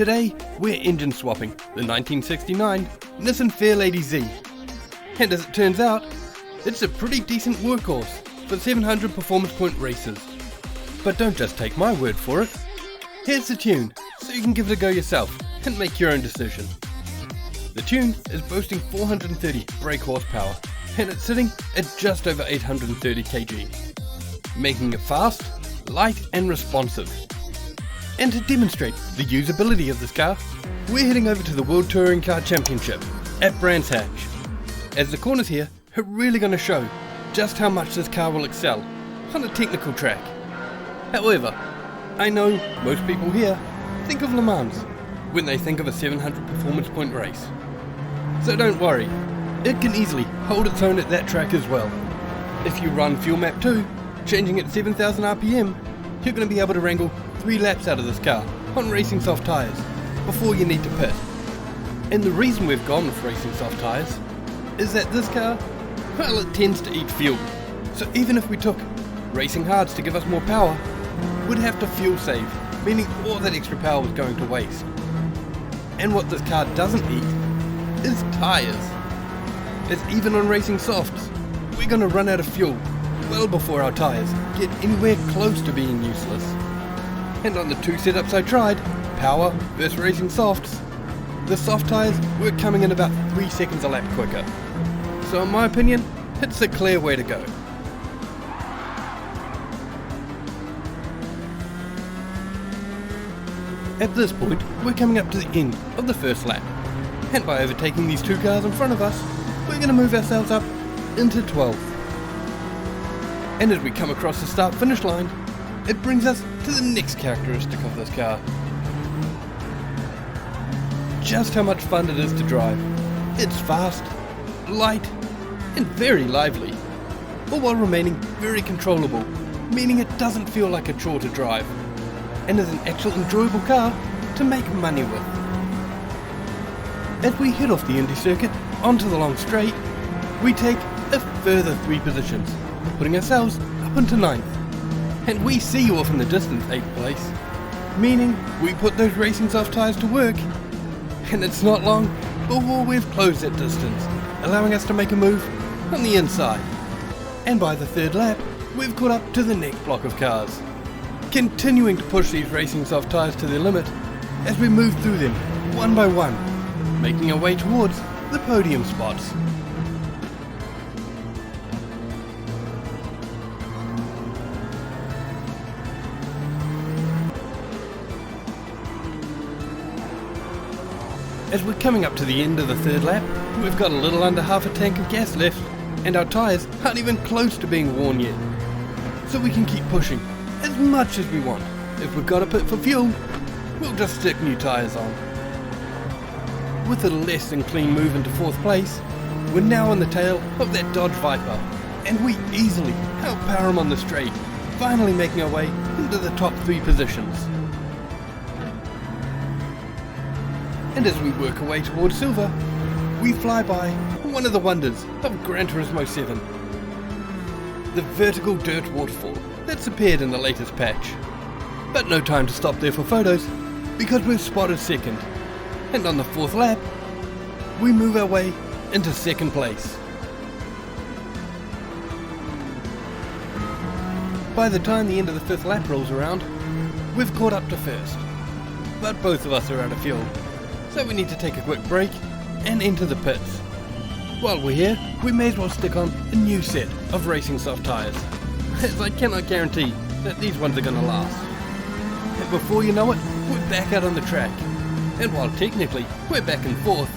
Today, we're engine swapping the 1969 Nissan Fairlady Z. And as it turns out, it's a pretty decent workhorse for 700 performance point races. But don't just take my word for it. Here's the tune, so you can give it a go yourself and make your own decision. The tune is boasting 430 brake horsepower, and it's sitting at just over 830 kg, making it fast, light and responsive. And to demonstrate the usability of this car, we're heading over to the World Touring Car Championship at Brands Hatch, as the corners here are really going to show just how much this car will excel on a technical track. However, I know most people here think of Le Mans when they think of a 700 performance point race. So don't worry, it can easily hold its own at that track as well. If you run Fuel Map 2, changing at 7,000 RPM, you're going to be able to wrangle 3 laps out of this car on racing soft tyres before you need to pit. And the reason we've gone with racing soft tyres is that this car, well, it tends to eat fuel. So even if we took racing hards to give us more power, we'd have to fuel save, meaning all that extra power was going to waste. And what this car doesn't eat is tyres. As even on racing softs, we're going to run out of fuel well before our tyres get anywhere close to being useless. And on the 2 setups I tried, power versus racing softs, the soft tyres were coming in about 3 seconds a lap quicker. So in my opinion, it's the clear way to go. At this point, we're coming up to the end of the first lap, and by overtaking these 2 cars in front of us, we're going to move ourselves up into 12th. And as we come across the start-finish line, it brings us to the next characteristic of this car. Just how much fun it is to drive. It's fast, light, and very lively, all while remaining very controllable, meaning it doesn't feel like a chore to drive, and is an actual enjoyable car to make money with. As we head off the Indy circuit onto the long straight, we take a further 3 positions, putting ourselves up into 9th. And we see you off in the distance 8th place, meaning we put those racing soft tyres to work, and it's not long before we've closed that distance, allowing us to make a move on the inside. And by the 3rd lap, we've caught up to the next block of cars, continuing to push these racing soft tyres to their limit as we move through them one by one, making our way towards the podium spots. As we're coming up to the end of the 3rd lap, we've got a little under half a tank of gas left, and our tyres aren't even close to being worn yet. So we can keep pushing as much as we want. If we've got to pit for fuel, we'll just stick new tyres on. With a less than clean move into 4th place, we're now on the tail of that Dodge Viper, and we easily outpower them on the straight, finally making our way into the top 3 positions. And as we work our way towards silver, we fly by one of the wonders of Gran Turismo 7, the vertical dirt waterfall that's appeared in the latest patch. But no time to stop there for photos, because we've spotted 2nd, and on the 4th lap, we move our way into 2nd place. By the time the end of the 5th lap rolls around, we've caught up to 1st, but both of us are out of fuel. So we need to take a quick break and enter the pits. While we're here, we may as well stick on a new set of racing soft tyres, as I cannot guarantee that these ones are going to last. And before you know it, we're back out on the track. And while technically we're back in 4th,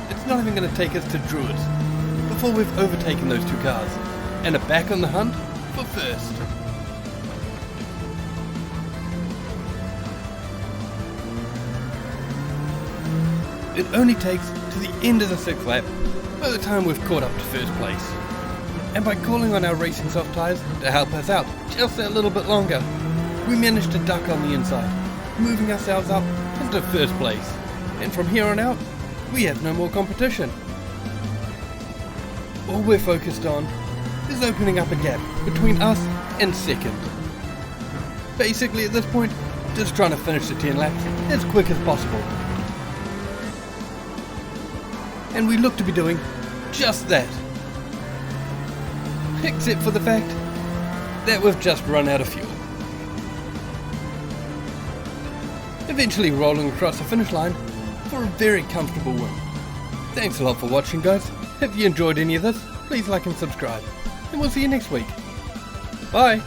it's not even going to take us to Druids before we've overtaken those 2 cars and are back on the hunt for 1st. It only takes to the end of the 6th lap by the time we've caught up to 1st place. And by calling on our racing soft tyres to help us out just a little bit longer, we managed to duck on the inside, moving ourselves up into 1st place. And from here on out, we have no more competition. All we're focused on is opening up a gap between us and 2nd. Basically at this point, just trying to finish the 10 laps as quick as possible. And we look to be doing just that. Except for the fact that we've just run out of fuel. Eventually rolling across the finish line for a very comfortable win. Thanks a lot for watching, guys. If you enjoyed any of this, please like and subscribe. And we'll see you next week. Bye!